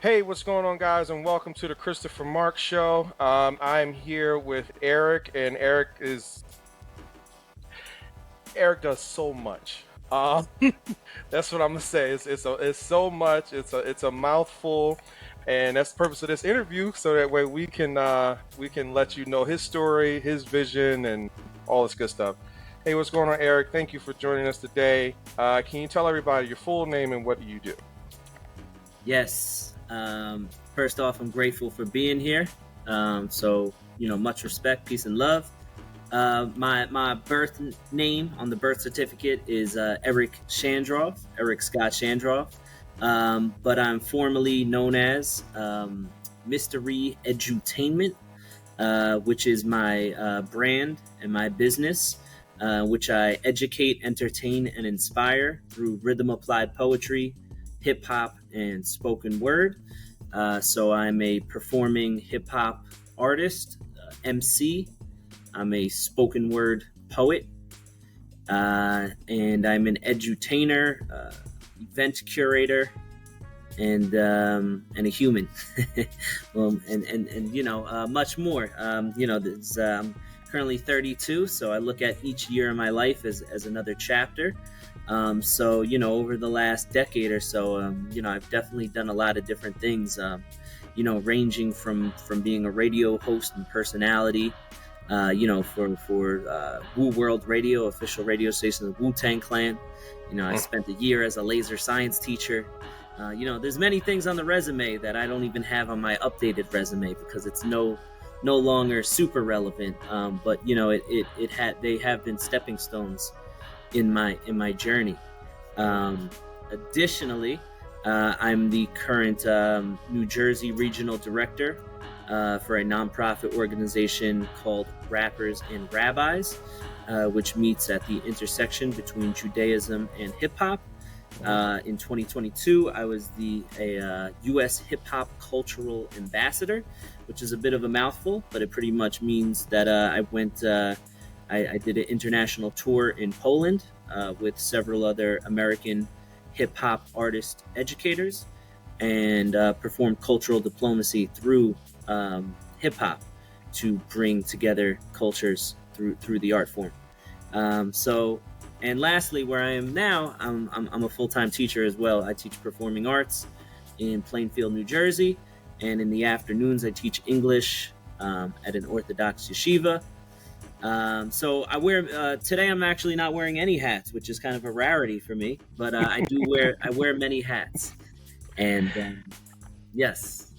Hey, what's going on, guys, and welcome to the Christopher Marc Show. I'm here with Eric, and Eric does so much. That's what I'm gonna say. It's so much. It's a mouthful, and that's the purpose of this interview, so that way we can let you know his story, his vision, and all this good stuff. Hey, what's going on, Eric? Thank you for joining us today. Can you tell everybody your full name and what do you do? Yes. First off, I'm grateful for being here. Much respect, peace, and love. My birth name on the birth certificate is Eric Shandroff, Eric Scott Shandroff. But I'm formally known as Myster-E Edutainment, which is my brand and my business, which I educate, entertain, and inspire through rhythm-applied poetry, hip-hop, and spoken word. So I'm a performing hip-hop artist, MC. I'm a spoken word poet, and I'm an edutainer, event curator, and a human. Much more. I'm currently 32, so I look at each year in my life as another chapter. Over the last decade or so, I've definitely done a lot of different things, ranging from being a radio host and personality, for Woo World Radio, official radio station of the Wu-Tang Clan. I spent a year as a laser science teacher. There's many things on the resume that I don't even have on my updated resume because it's no longer super relevant. They have been stepping stones in my journey. Additionally, I'm the current New Jersey regional director for a nonprofit organization called Rappers and Rabbis, which meets at the intersection between Judaism and hip hop. In 2022, I was a U.S. hip hop cultural ambassador, which is a bit of a mouthful, but it pretty much means that I did an international tour in Poland with several other American hip-hop artist educators and performed cultural diplomacy through hip-hop to bring together cultures through the art form. And lastly, where I am now, I'm a full-time teacher as well. I teach performing arts in Plainfield, New Jersey, and in the afternoons I teach English at an Orthodox yeshiva. So I wear today. I'm actually not wearing any hats, which is kind of a rarity for me. But I wear many hats, and yes,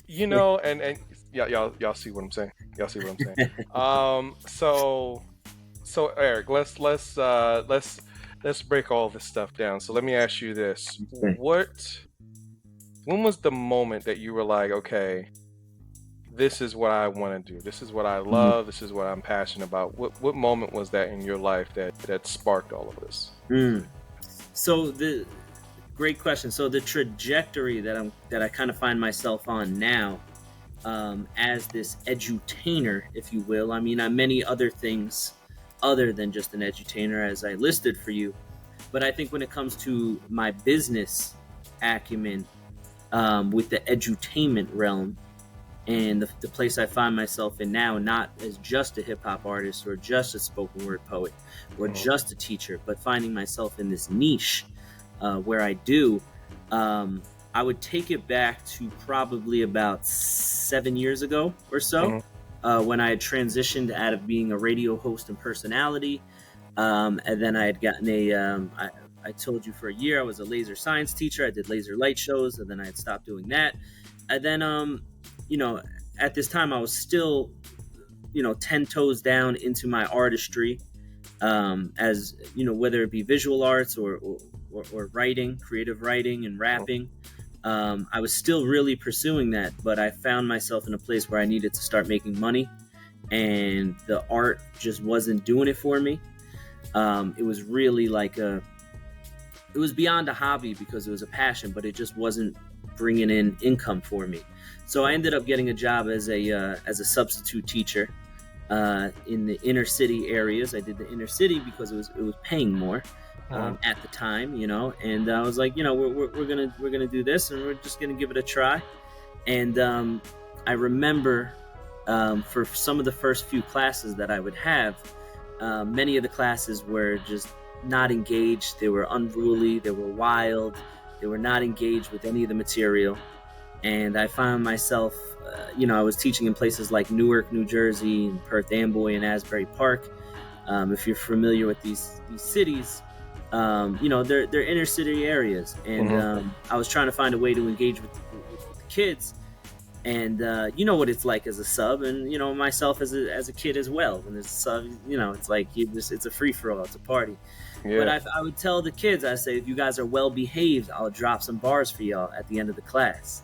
And yeah, y'all see what I'm saying. Y'all see what I'm saying. So Eric, let's break all this stuff down. So let me ask you this: when was the moment that you were like, okay, this is what I want to do. This is what I love. This is what I'm passionate about. What moment was that in your life that sparked all of this? So the great question. So the trajectory that I kind of find myself on now, as this edutainer, if you will. I mean, I'm many other things other than just an edutainer, as I listed for you. But I think when it comes to my business acumen, with the edutainment realm, and the place I find myself in now, not as just a hip-hop artist or just a spoken word poet or just a teacher, but finding myself in this niche where I do, I would take it back to probably about 7 years ago or so, when I had transitioned out of being a radio host and personality. And then I had gotten I told you for a year I was a laser science teacher. I did laser light shows, and then I had stopped doing that. And then, at this time I was still, 10 toes down into my artistry, as, whether it be visual arts or writing, creative writing and rapping. I was still really pursuing that, but I found myself in a place where I needed to start making money, and the art just wasn't doing it for me. It was really it was beyond a hobby because it was a passion, but it just wasn't bringing in income for me. So I ended up getting a job as a substitute teacher in the inner city areas. I did the inner city because it was paying more, at the time, and I was like, we're gonna do this, and we're just gonna give it a try. And I remember for some of the first few classes that I would have, many of the classes were just not engaged. They were unruly. They were wild. They were not engaged with any of the material. And I found myself, I was teaching in places like Newark, New Jersey, and Perth Amboy, and Asbury Park. If you're familiar with these cities, they're inner city areas, and I was trying to find a way to engage with the kids. And you know what it's like as a sub, and myself as a kid as well. When there's a sub, it's like it's a free for all, it's a party. Yeah. But I would tell the kids, I say, if you guys are well behaved, I'll drop some bars for y'all at the end of the class.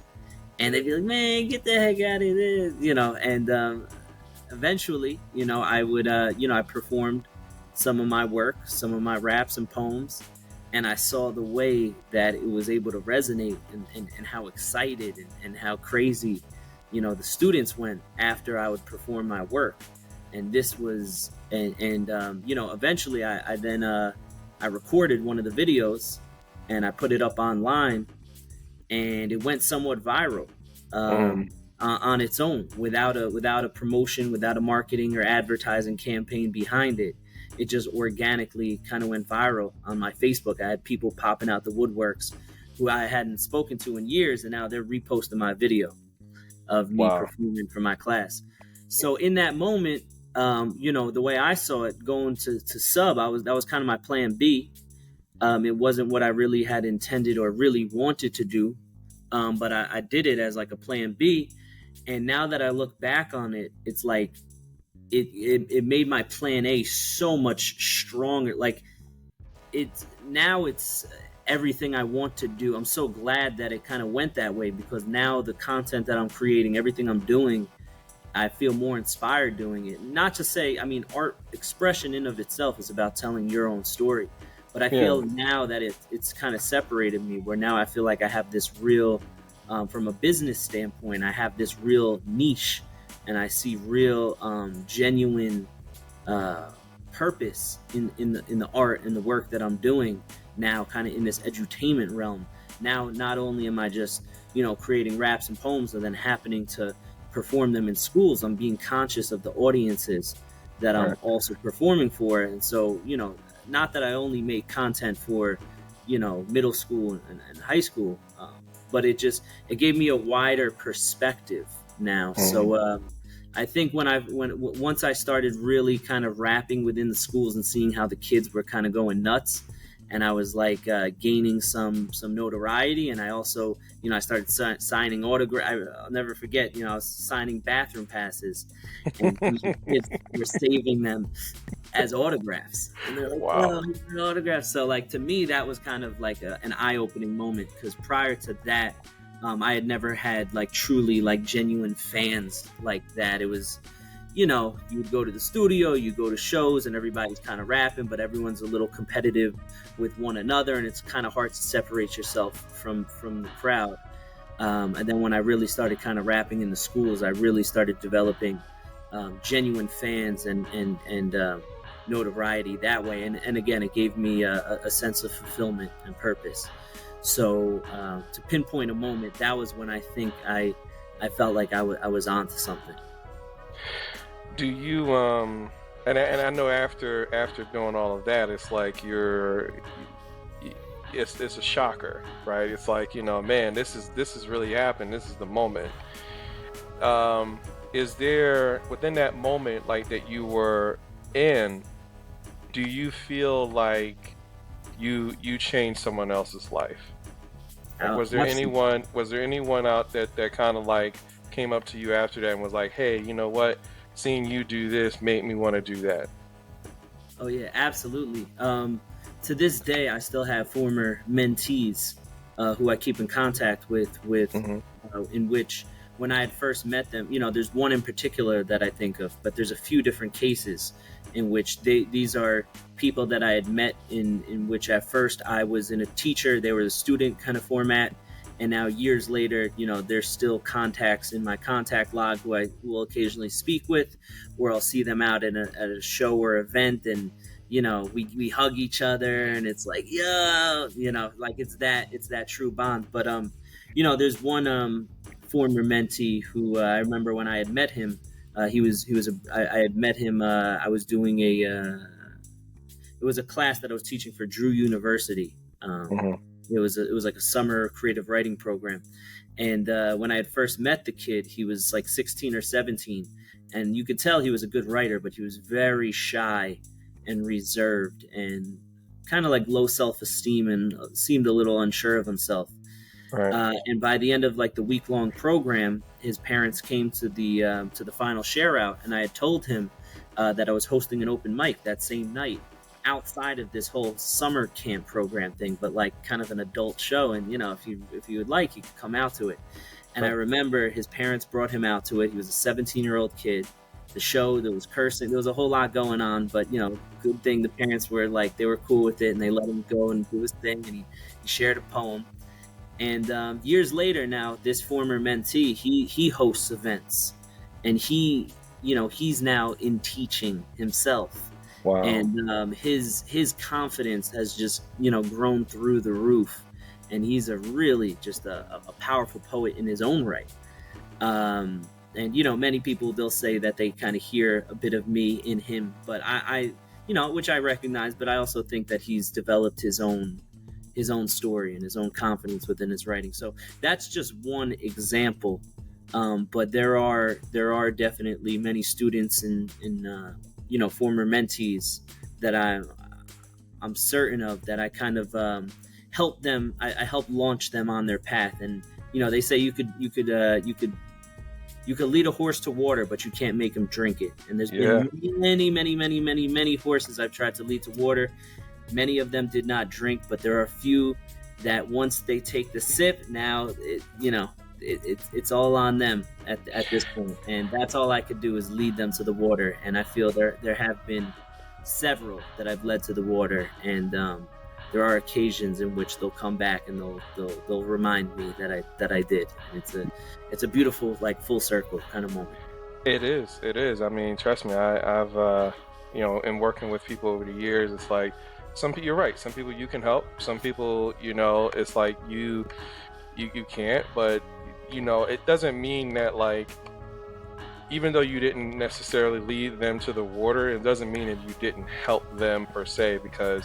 And they'd be like, man, get the heck out of there, and eventually, I would, I performed some of my work, some of my raps and poems, and I saw the way that it was able to resonate, and how excited and how crazy, the students went after I would perform my work. And this was, eventually I then, I recorded one of the videos and I put it up online, and it went somewhat viral on its own, without a promotion, without a marketing or advertising campaign behind it. It just organically kind of went viral on my Facebook. I had people popping out the woodworks who I hadn't spoken to in years, and now they're reposting my video of me performing for my class. So in that moment, the way I saw it, going to sub, that was kind of my plan B. It wasn't what I really had intended or really wanted to do, but I did it as like a plan B. And now that I look back on it, it's like it made my plan A so much stronger. Like it's everything I want to do. I'm so glad that it kind of went that way, because now the content that I'm creating, everything I'm doing, I feel more inspired doing it. Not to say, art expression in of itself is about telling your own story. But I feel now that it's kind of separated me, where now I feel like I have this real, from a business standpoint, I have this real niche, and I see real, genuine purpose in the art and the work that I'm doing now, kind of in this edutainment realm. Now, not only am I just, creating raps and poems and then happening to perform them in schools, I'm being conscious of the audiences that I'm also performing for. And so, not that I only make content for, middle school and high school, but it gave me a wider perspective now. So I think once I started really kind of rapping within the schools and seeing how the kids were kind of going nuts, and I was like gaining some notoriety, and I also, I started signing autographs. I'll never forget, I was signing bathroom passes, and kids were saving them as autographs. And they're like, wow, autographs. So like, to me, that was kind of like an eye-opening moment, because prior to that, I had never had like truly like genuine fans like that. It was, you would go to the studio, you go to shows, and everybody's kind of rapping, but everyone's a little competitive with one another, and it's kind of hard to separate yourself from the crowd. And then when I really started kind of rapping in the schools, I really started developing genuine fans and notoriety that way. And again, it gave me a sense of fulfillment and purpose. So to pinpoint a moment, that was when I think I felt like I was onto something. Do you and I know after doing all of that, it's like it's a shocker, right? It's like, man, this is really happening. This is the moment. Is there, within that moment like that you were in, do you feel like you changed someone else's life? Like, was there anyone out that kind of like came up to you after that and was like, hey, you know what? Seeing you do this made me want to do that. Oh yeah, absolutely. To this day, I still have former mentees who I keep in contact with in which, when I had first met them, there's one in particular that I think of, but there's a few different cases in which these are people that I had met in which at first I was in a teacher, they were a student kind of format. And now years later, there's still contacts in my contact log who I will occasionally speak with, or I'll see them out at a show or event. And, we hug each other, and it's like, yo, like it's that true bond. But there's one former mentee who I remember when I had met him. I had met him. I was doing it was a class that I was teaching for Drew University. Mm-hmm. It was like a summer creative writing program, and when I had first met the kid, he was like 16 or 17, and you could tell he was a good writer, but he was very shy and reserved and kind of like low self-esteem, and seemed a little unsure of himself. Right. And by the end of like the week-long program, his parents came to the final share out, and I had told him that I was hosting an open mic that same night outside of this whole summer camp program thing, but like kind of an adult show. And if you would like, you could come out to it. And I remember his parents brought him out to it. He was a 17-year-old kid. The show, there was cursing, there was a whole lot going on, but good thing the parents were like, they were cool with it, and they let him go and do his thing, and he shared a poem. And years later now, this former mentee, he hosts events, and he's now in teaching himself. Wow. And his confidence has just grown through the roof, and he's a really just a powerful poet in his own right. And many people, they'll say that they kind of hear a bit of me in him, but I which I recognize, but I also think that he's developed his own story and his own confidence within his writing. So that's just one example. But there are definitely many students and former mentees that I'm certain of, that I kind of help them. I help launch them on their path. And they say you could lead a horse to water, but you can't make him drink it. And there's been many horses I've tried to lead to water. Many of them did not drink, but there are a few that once they take the sip, now it's all on them at this point. And that's all I could do, is lead them to the water. And I feel there have been several that I've led to the water, and there are occasions in which they'll come back and they'll remind me that I did. It's a beautiful, like, full circle kind of moment. It is. I mean, trust me, I've in working with people over the years, it's like, some people, you're right, some people you can help, some people, it's like you can't. But it doesn't mean that, like, even though you didn't necessarily lead them to the water, it doesn't mean that you didn't help them per se, because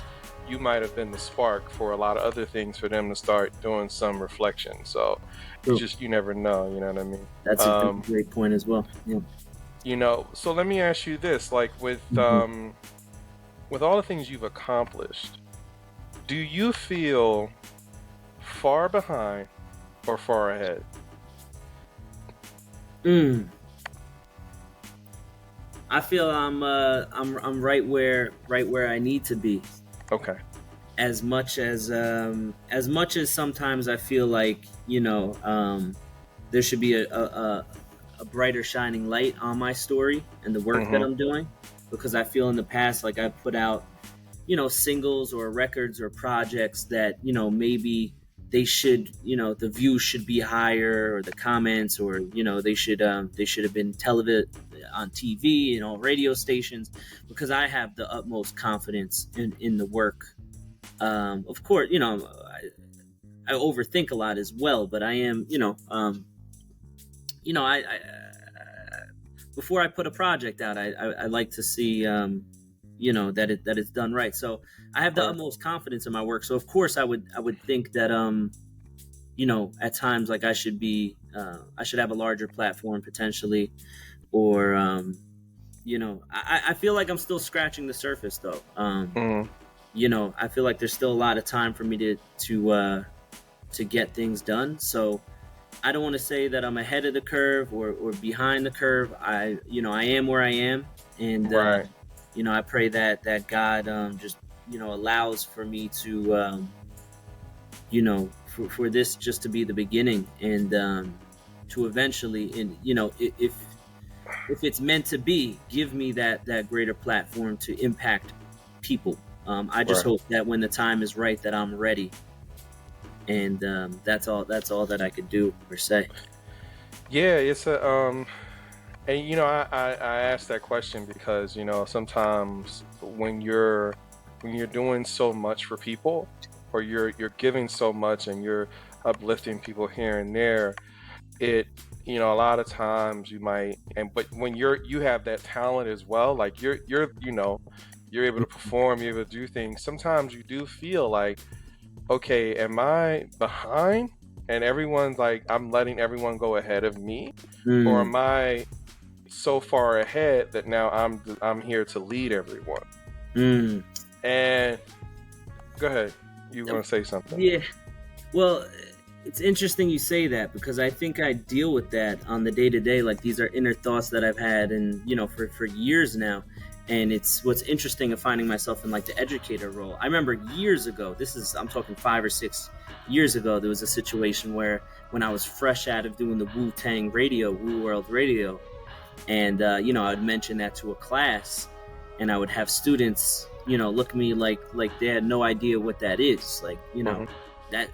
you might have been the spark for a lot of other things for them to start doing some reflection. So you never know, you know what I mean? That's a great point as well. Yeah. So let me ask you this, like, with with all the things you've accomplished, do you feel far behind or far ahead? I feel I'm right where I need to be. Okay. As much as sometimes I feel like there should be a brighter shining light on my story and the work that I'm doing, because I feel in the past, like, I've put out singles or records or projects that maybe they should, the views should be higher, or the comments, or they should have been on TV, radio stations, because I have the utmost confidence in the work. Of course, I overthink a lot as well, but I am, I before I put a project out, I like to see, that it's done right. So I have the utmost confidence in my work. So of course I would think that, at times, like, I should have a larger platform potentially, or, I feel like I'm still scratching the surface though. I feel like there's still a lot of time for me to get things done. So I don't want to say that I'm ahead of the curve or behind the curve. I am where I am, and I pray that God just allows for me to for this just to be the beginning, and to eventually, and if it's meant to be, give me that greater platform to impact people. I just hope that when the time is right, that I'm ready. And that's all that I could do per se. Yeah, it's And I asked that question because sometimes when you're doing so much for people, or you're giving so much and you're uplifting people here and there, it a lot of times you might, and but when you have that talent as well, like you're able to perform, you're able to do things. Sometimes you do feel like, okay, am I behind? And everyone's like, I'm letting everyone go ahead of me, or Mm, am I so far ahead that now I'm here to lead everyone? mm. And go ahead, you want to say something? Yeah. Well, it's interesting you say that because I think I deal with that on the day to day. Like these are inner thoughts that I've had, and for years now. And it's what's interesting of finding myself in like the educator role. I remember years ago. I'm talking 5 or 6 years ago. There was a situation where when I was fresh out of doing the Wu-Tang radio, Wu World Radio, and I'd mention that to a class, and I would have students look at me like they had no idea what that is, like Hmm.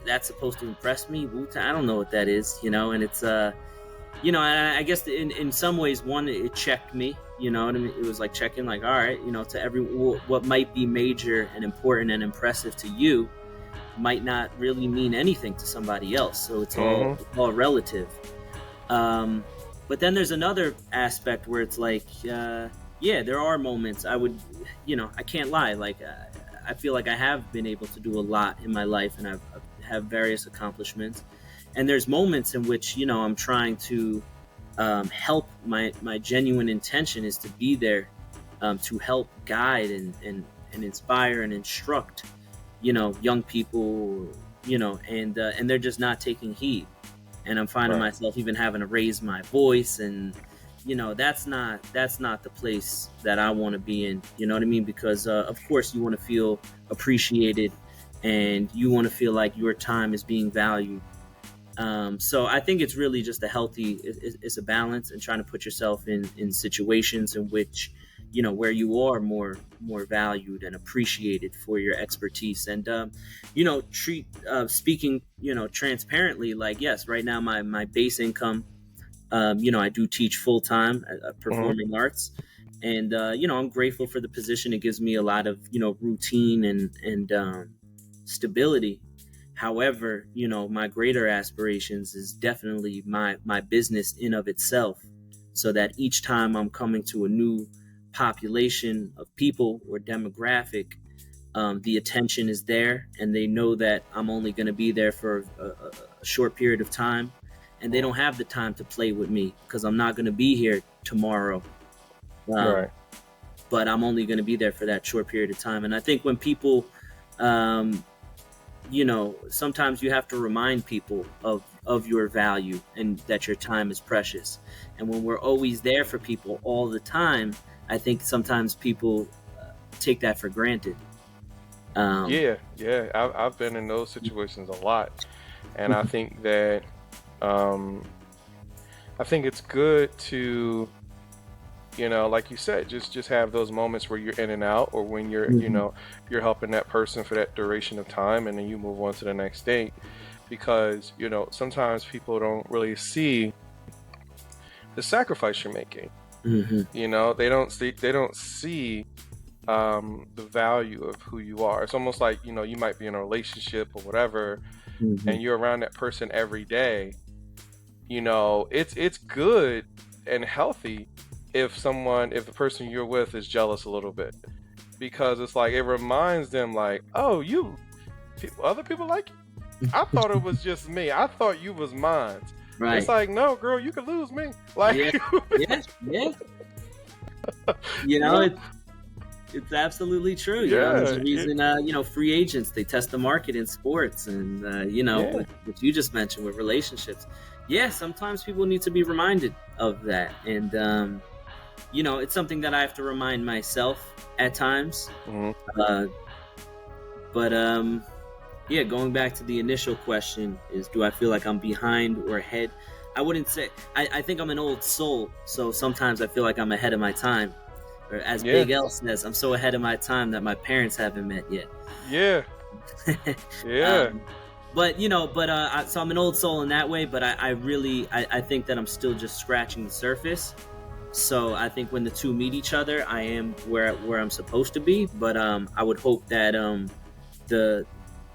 that's supposed to impress me. Wu-Tang, I don't know what that is, and it's I guess in some ways, one, it checked me, what I mean? It was like checking, like, all right, to what might be major and important and impressive to you might not really mean anything to somebody else, so Hmm. it's all relative. um, but then there's another aspect where it's like, yeah, there are moments I can't lie. Like, I feel like I have been able to do a lot in my life, and I have various accomplishments. And there's moments in which I'm trying to help. My genuine intention is to be there, to help guide and inspire and instruct, young people, and they're just not taking heed, and I'm finding Right. myself even having to raise my voice, and that's not the place that I want to be in. You know what I mean? Because of course you want to feel appreciated, and you want to feel like your time is being valued. So I think it's really just it's a balance, and trying to put yourself in situations in which where you are more valued and appreciated for your expertise, and treat speaking transparently, like, yes, right now my base income, I do teach full-time at Hmm. performing arts, and I'm grateful for the position. It gives me a lot of routine and stability. However, my greater aspirations is definitely my business in of itself, so that each time I'm coming to a new population of people or demographic, the attention is there, and they know that I'm only going to be there for a short period of time, and they Hmm. don't have the time to play with me because I'm not going to be here tomorrow. Um, Right. but I'm only going to be there for that short period of time. And I think when people, um, sometimes you have to remind people of your value and that your time is precious. And when we're always there for people all the time, I think sometimes people take that for granted. Um, Yeah, yeah. I've been in those situations a lot, and um, I think it's good to, like you said, just have those moments where you're in and out, or when Mhm. you're helping that person for that duration of time, and then you move on to the next thing, because sometimes people don't really see the sacrifice you're making. Mhm. They don't see the value of who you are. It's almost like you might be in a relationship or whatever, Mhm. and you're around that person every day. It's good and healthy if the person you're with is jealous a little bit, because it's like it reminds them, like, oh, other people like you. I thought it was just me. I thought you was mine. It's Right. like, no, girl, you could lose me. Like, Yeah. Yeah. Yeah. You you know, know, it's absolutely true. There's yeah, a reason, free agents, they test the market in sports, and, yeah, what you just mentioned with relationships. Yeah, sometimes people need to be reminded of that. And, it's something that I have to remind myself at times. hmm, Uh, but, yeah, going back to the initial question is, do I feel like I'm behind or ahead? I wouldn't say, I think I'm an old soul. So sometimes I feel like I'm ahead of my time. Or as yeah, Big L says, I'm so ahead of my time that my parents haven't met yet. yeah, yeah. um, so I'm an old soul in that way, but I really, I think that I'm still just scratching the surface. So I think when the two meet each other, I am where I'm supposed to be. But I would hope that the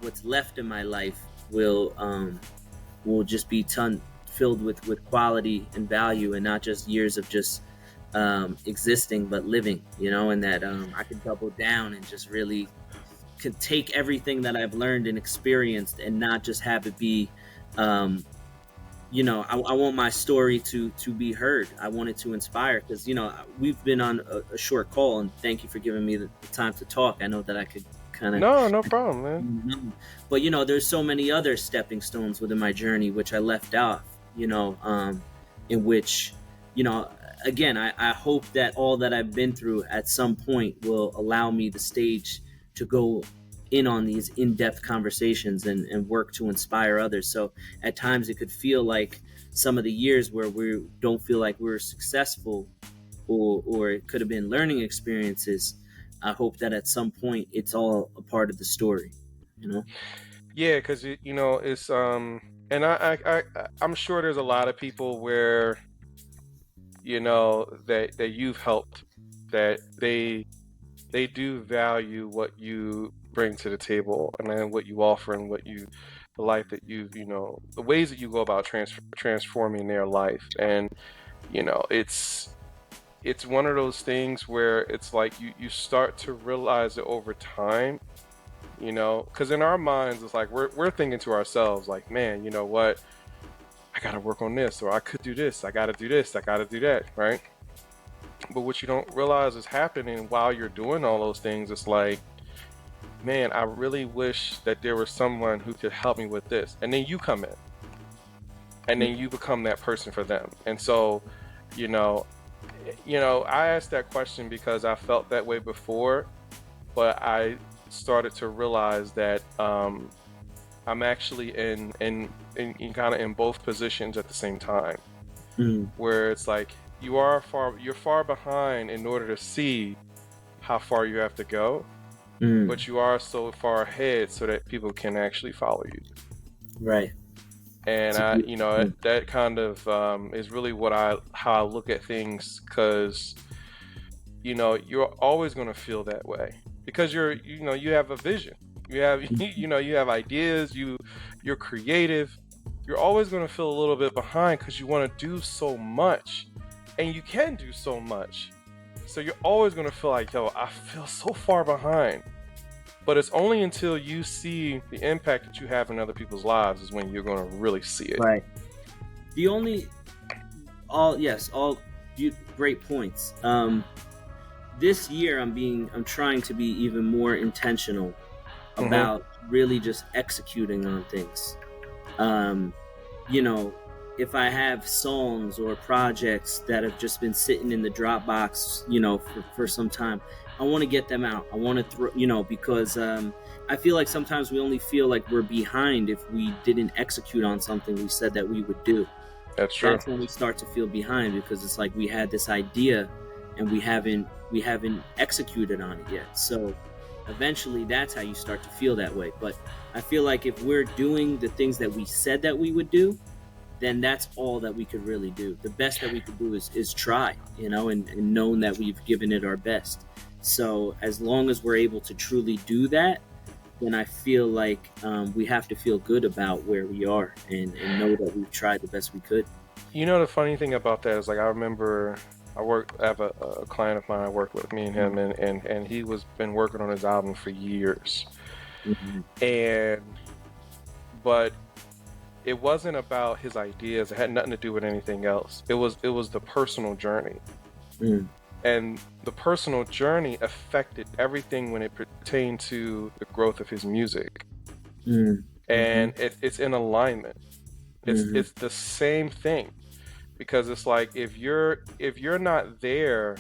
what's left in my life will just be filled with quality and value, and not just years of just existing, but living. And that I can double down and just really could take everything that I've learned and experienced, and not just have it be I want my story to be heard. I want it to inspire, because we've been on a short call, and thank you for giving me the time to talk. I know that I could kind of No problem, man. but there's so many other stepping stones within my journey which I left off, in which again, I hope that all that I've been through at some point will allow me the stage to go in on these in-depth conversations and work to inspire others. So at times it could feel like some of the years where we don't feel like we're successful, or it could have been learning experiences. I hope that at some point it's all a part of the story. Yeah, because it's and I'm sure there's a lot of people where that you've helped, that they do value what you bring to the table, and then what you offer, and the life that the ways that you go about transforming their life. And it's one of those things where it's like you start to realize it over time, because in our minds it's like we're thinking to ourselves like, man, you know what, I gotta work on this, or I could do this, I gotta do this, I gotta do that, right? But what you don't realize is happening while you're doing all those things. It's like, man, I really wish that there was someone who could help me with this. And then you come in, and then you become that person for them. And so, I asked that question because I felt that way before, but I started to realize that I'm actually in kind of in both positions at the same time, where it's like you're far behind in order to see how far you have to go, but you are so far ahead so that people can actually follow you. Right. And that kind of is really how I look at things, because you're always going to feel that way, because you have a vision, you have you have ideas, you're creative. You're always going to feel a little bit behind because you want to do so much, and you can do so much. So you're always going to feel like, yo, I feel so far behind. But it's only until you see the impact that you have in other people's lives is when you're going to really see it. Right. All great points. This year I'm trying to be even more intentional about really just executing on things. If I have songs or projects that have just been sitting in the Dropbox, for some time, I want to get them out. I want to throw, because I feel like sometimes we only feel like we're behind if we didn't execute on something we said that we would do. That's true. That's when we start to feel behind, because it's like we had this idea and we haven't executed on it yet. So eventually that's how you start to feel that way. But I feel like if we're doing the things that we said that we would do, then that's all that we could really do. The best that we could do is try, and knowing that we've given it our best. So as long as we're able to truly do that, then I feel like we have to feel good about where we are, and know that we've tried the best we could. The funny thing about that is, like, I remember I have a client of mine I worked with, me and him, and he been working on his album for years. But it wasn't about his ideas. It had nothing to do with anything else. It was the personal journey. And the personal journey affected everything when it pertained to the growth of his music. And it's in alignment. It's the same thing, because it's like if you're not there,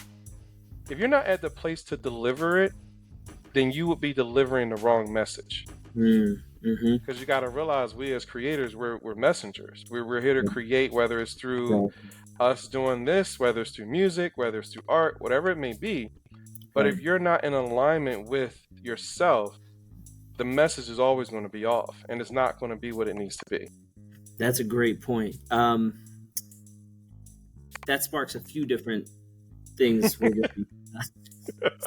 if you're not at the place to deliver it, then you would be delivering the wrong message. Because you got to realize, we as creators, we're messengers. We're here to create, whether it's through us doing this, whether it's through music, whether it's through art, whatever it may be. But if you're not in alignment with yourself, the message is always going to be off, and it's not going to be what it needs to be. That's a great point. That sparks a few different things were going.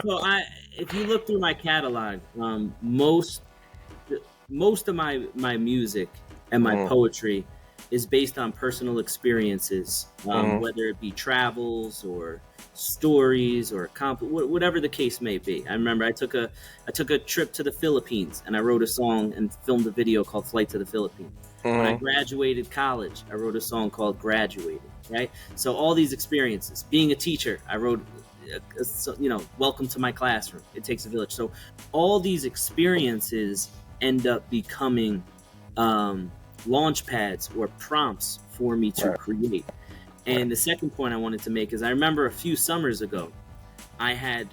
So if you look through my catalog, most of my music and my poetry is based on personal experiences, whether it be travels or stories or whatever the case may be. I remember I took a trip to the Philippines and I wrote a song and filmed a video called Flight to the Philippines. When I graduated college, I wrote a song called Graduated, right? So all these experiences. Being a teacher, I wrote, Welcome to My Classroom. It Takes a Village. So all these experiences end up becoming launch pads or prompts for me to create. And the second point I wanted to make is I remember a few summers ago, I had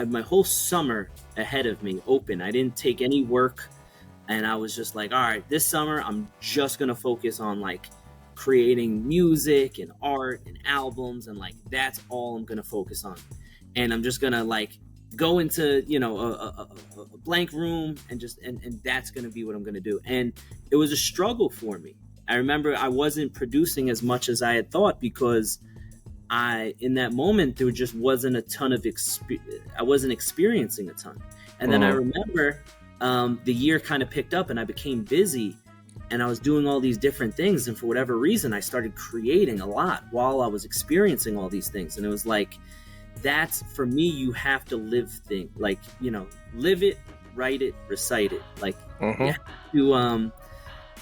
my whole summer ahead of me open. I didn't take any work, and I was just like, all right, this summer I'm just gonna focus on like creating music and art and albums, and like that's all I'm gonna focus on. And I'm just gonna like go into a blank room and that's gonna be what I'm gonna do. And it was a struggle for me. I remember I wasn't producing as much as I had thought because in that moment there just wasn't a ton of I wasn't experiencing a ton. And then I remember the year kind of picked up and I became busy and I was doing all these different things, and for whatever reason I started creating a lot while I was experiencing all these things. And it was like, that's for me, you have to live things, like, live it, write it, recite it. Like you have to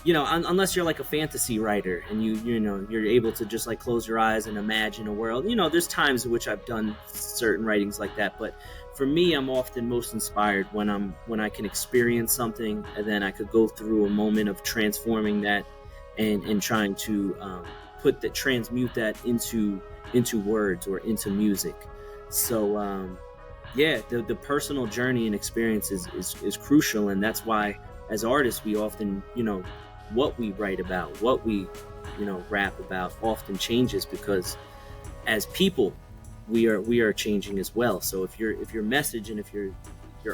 unless you're like a fantasy writer and you're able to just like close your eyes and imagine a world. There's times in which I've done certain writings like that, but for me, I'm often most inspired when I can experience something, and then I could go through a moment of transforming that and trying to transmute that into words or into music. So the personal journey and experience is crucial, and that's why as artists we often, what we write about, what we rap about often changes, because as people we are changing as well. So if your message and if your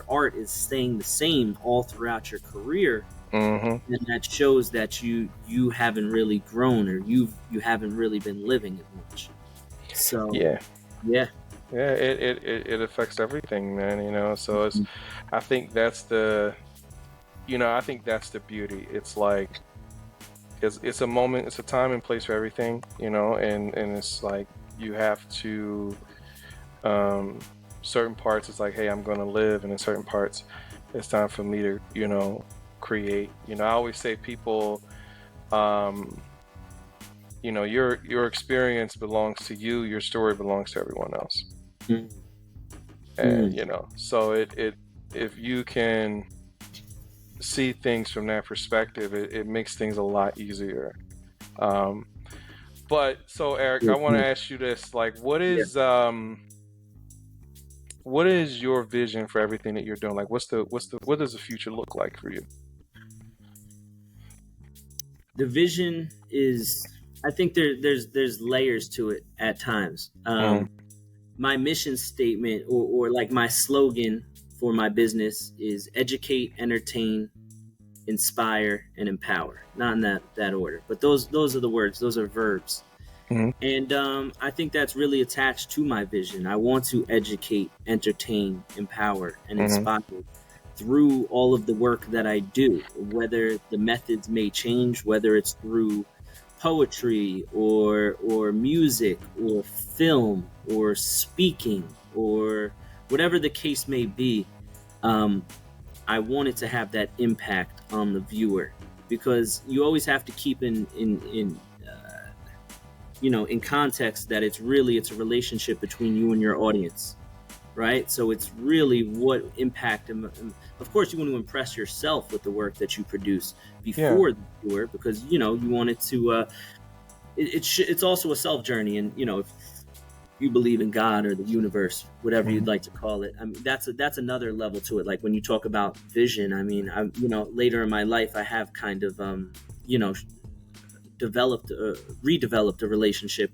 art is staying the same all throughout your career, then that shows that you haven't really grown, or you haven't really been living as much. So it affects everything, man. So it's I think that's the beauty. It's like it's a moment, it's a time and place for everything, and it's like you have to certain parts it's like, hey, I'm going to live, and in certain parts it's time for me to create. I always say people your experience belongs to you, your story belongs to everyone else. And so it if you can see things from that perspective, it makes things a lot easier. But so Eric, I want to ask you this: like, what is your vision for everything that you're doing? Like, what does the future look like for you? The vision is, I think there's layers to it at times. My mission statement or like my slogan for my business is educate, entertain, inspire, and empower. Not in that order, but those are the words, those are verbs. And I think that's really attached to my vision. I want to educate, entertain, empower, and inspire through all of the work that I do, whether the methods may change, whether it's through poetry or music or film or speaking or whatever the case may be. I wanted to have that impact on the viewer, because you always have to keep in context that it's a relationship between you and your audience, right? So it's really what impact, and of course you want to impress yourself with the work that you produce before the viewer, because you want it to it's also a self journey. And if you believe in God or the universe, whatever you'd like to call it, I mean, that's another level to it. Like when you talk about vision, I mean, later in my life I have kind of redeveloped a relationship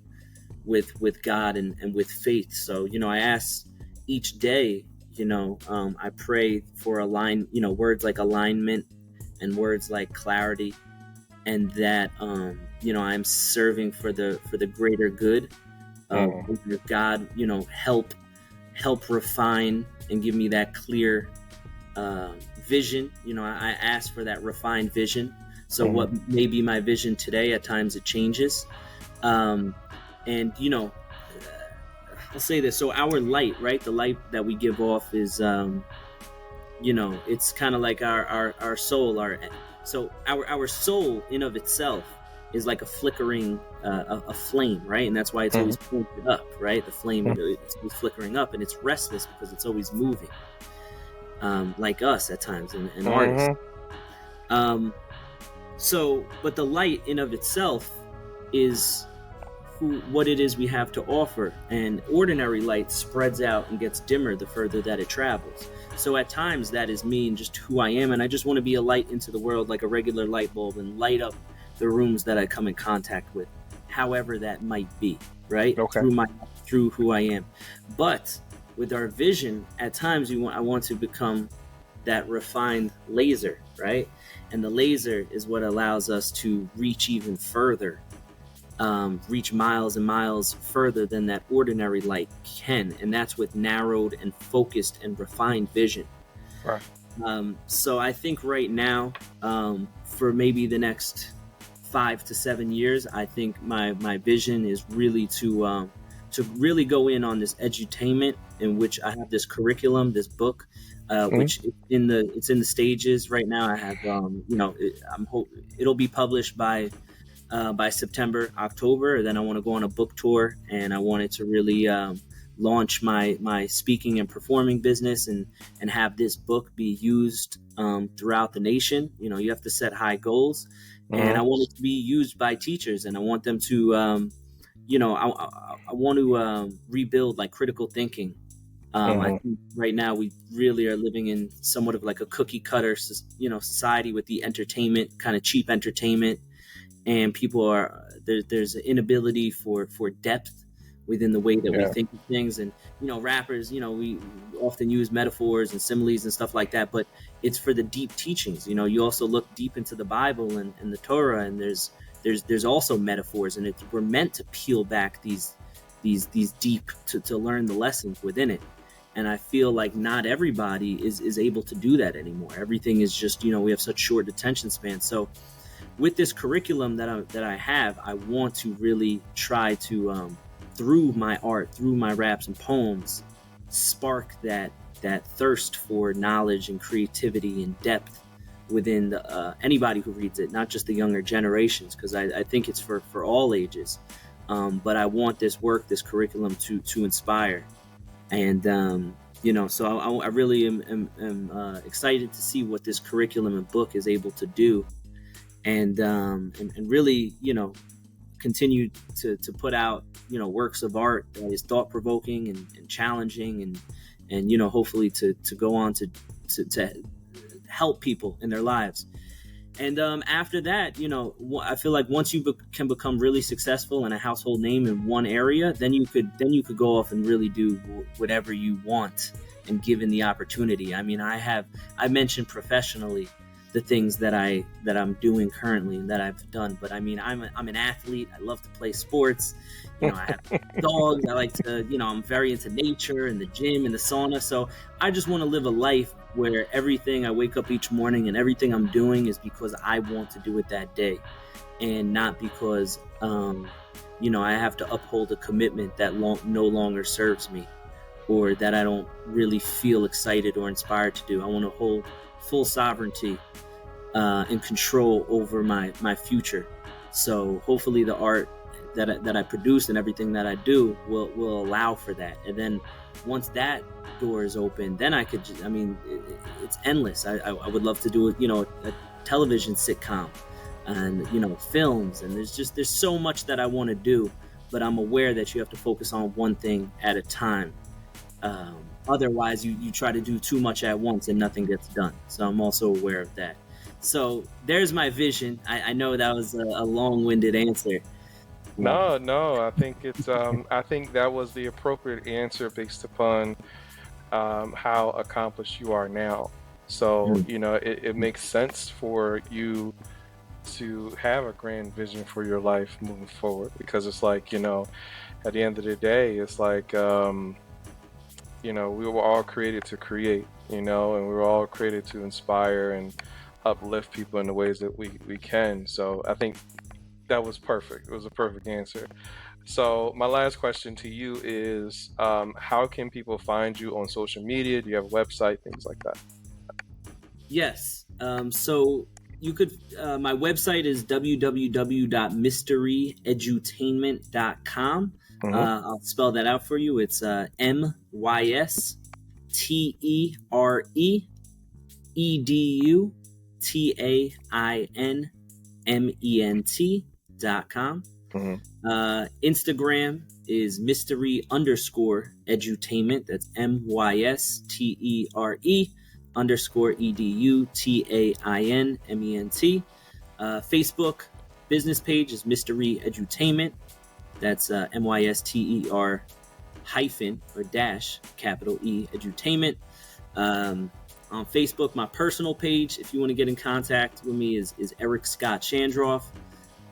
with God and with faith. So I ask each day, I pray for words like alignment and words like clarity, and that I'm serving for the greater good, Mm. where God, help refine and give me that clear vision. I ask for that refined vision. So what may be my vision today, at times it changes. And I'll say this. So our light, right? The light that we give off is, it's kind of like our soul. So our soul in of itself is like a flickering, a flame, right? And that's why it's always pointed up, right? The flame, it's always flickering up, and it's restless because it's always moving, like us at times, and artists. But the light in of itself is what it is we have to offer, and ordinary light spreads out and gets dimmer the further that it travels. So at times that is me and just who I am, and I just want to be a light into the world, like a regular light bulb, and light up the rooms that I come in contact with, however that might be, right? Okay. Through who I am. But with our vision, at times I want to become that refined laser, right? And the laser is what allows us to reach even further, reach miles and miles further than that ordinary light can. And that's with narrowed and focused and refined vision. Right. So I think right now, for maybe the next 5 to 7 years, I think my vision is really to really go in on this edutainment, in which I have this curriculum, this book, which it's in the stages right now. I have, it'll be published by September, October. Then I want to go on a book tour, and I wanted to really launch my speaking and performing business, and have this book be used throughout the nation. You have to set high goals, and I want it to be used by teachers, and I want them to, I want to rebuild like critical thinking. I think right now we really are living in somewhat of like a cookie cutter, society with the entertainment, kind of cheap entertainment. And people are there's an inability for depth within the way that we think of things. And rappers, we often use metaphors and similes and stuff like that, but it's for the deep teachings. You also look deep into the Bible and the Torah, and there's also metaphors, and we're meant to peel back these deep to learn the lessons within it. And I feel like not everybody is able to do that anymore. Everything is just, we have such short attention spans. So with this curriculum that I have, I want to really try to, through my art, through my raps and poems, spark that thirst for knowledge and creativity and depth within anybody who reads it, not just the younger generations, because I think it's for all ages. But I want this curriculum to inspire. And, so I really am excited to see what this curriculum and book is able to do. And really, continue to put out, works of art that is thought-provoking and challenging, and hopefully to go on to help people in their lives. And after that, I feel like once you can become really successful and a household name in one area, then you could go off and really do whatever you want, and given the opportunity. I mean, I mentioned professionally the things that I'm doing currently and that I've done. But I mean, I'm an athlete. I love to play sports. I have dogs. I like to, I'm very into nature and the gym and the sauna. So I just want to live a life where everything I wake up each morning and everything I'm doing is because I want to do it that day, and not because, I have to uphold a commitment that no longer serves me, or that I don't really feel excited or inspired to do. I want to hold full sovereignty and control over my future. So hopefully the art that I produce and everything that I do will allow for that. And then once that door is open, then I could it's endless. I would love to do a television sitcom, and films, and there's so much that I want to do, but I'm aware that you have to focus on one thing at a time. Otherwise you try to do too much at once and nothing gets done. So I'm also aware of that. So there's my vision. I know that was a long-winded answer. No, I think it's I think that was the appropriate answer based upon how accomplished you are now. So it makes sense for you to have a grand vision for your life moving forward, because it's like, at the end of the day, it's like, we were all created to create, and we were all created to inspire and uplift people in the ways that we can. So I think that was perfect. It was a perfect answer. So my last question to you is, how can people find you on social media? Do you have a website, things like that? Yes. So you could. My website is www.myster-E-edutainment.com. Mm-hmm. I'll spell that out for you. It's MYSTEREEDUTAINMENT.com. Mm-hmm. Instagram is mystery_edutainment. That's MYSTERE_EDUTAINMENT. Facebook business page is Myster-E Edutainment. That's MYSTER hyphen or dash capital E Edutainment. On Facebook, my personal page, if you want to get in contact with me, is Eric Scott Shandroff.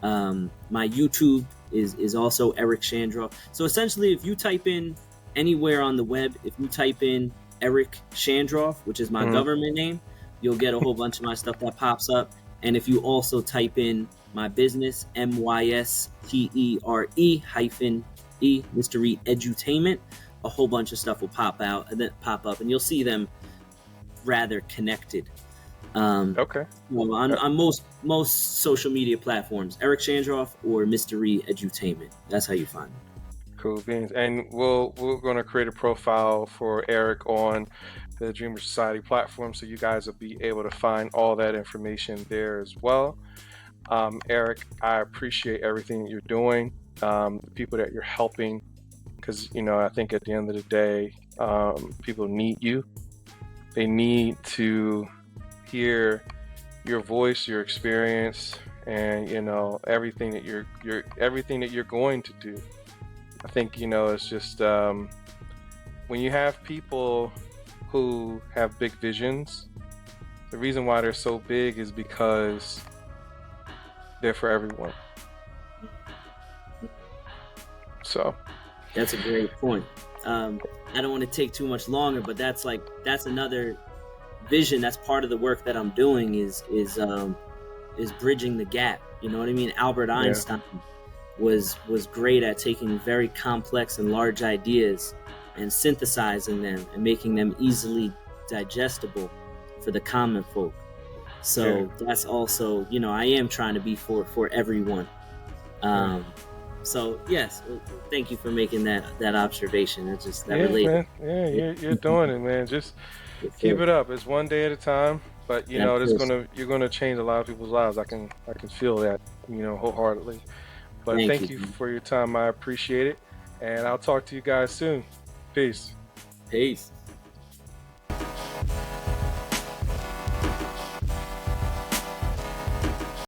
My YouTube is also Eric Shandroff. So essentially, if you type in anywhere on the web, if you type in Eric Shandroff, which is my government name, you'll get a whole bunch of my stuff that pops up. And if you also type in my business, MYSTERE hyphen E, Myster-E Edutainment, a whole bunch of stuff will pop up, and you'll see them rather connected. Okay. Well, on most social media platforms, Eric Shandroff or Myster-E Edutainment. That's how you find me. Cool beans. And we're going to create a profile for Eric on the Dreamer Society platform, so you guys will be able to find all that information there as well. Eric, I appreciate everything that you're doing, the people that you're helping, because I think at the end of the day, people need you. They need to hear your voice, your experience, and everything that you're going to do. I think it's just when you have people who have big visions, the reason why they're so big is because they're for everyone. So that's a great point. I don't want to take too much longer, but that's another vision. That's part of the work that I'm doing is bridging the gap. You know what I mean? Albert Einstein was great at taking very complex and large ideas and synthesizing them and making them easily digestible for the common folk. So that's also, I am trying to be for everyone. So yes, thank you for making that observation. It's just that related. Man. Yeah, you're doing it, man. Just keep it up. It's one day at a time, but you're gonna change a lot of people's lives. I can feel that, wholeheartedly. But thank you for your time. I appreciate it, and I'll talk to you guys soon. Peace. Peace.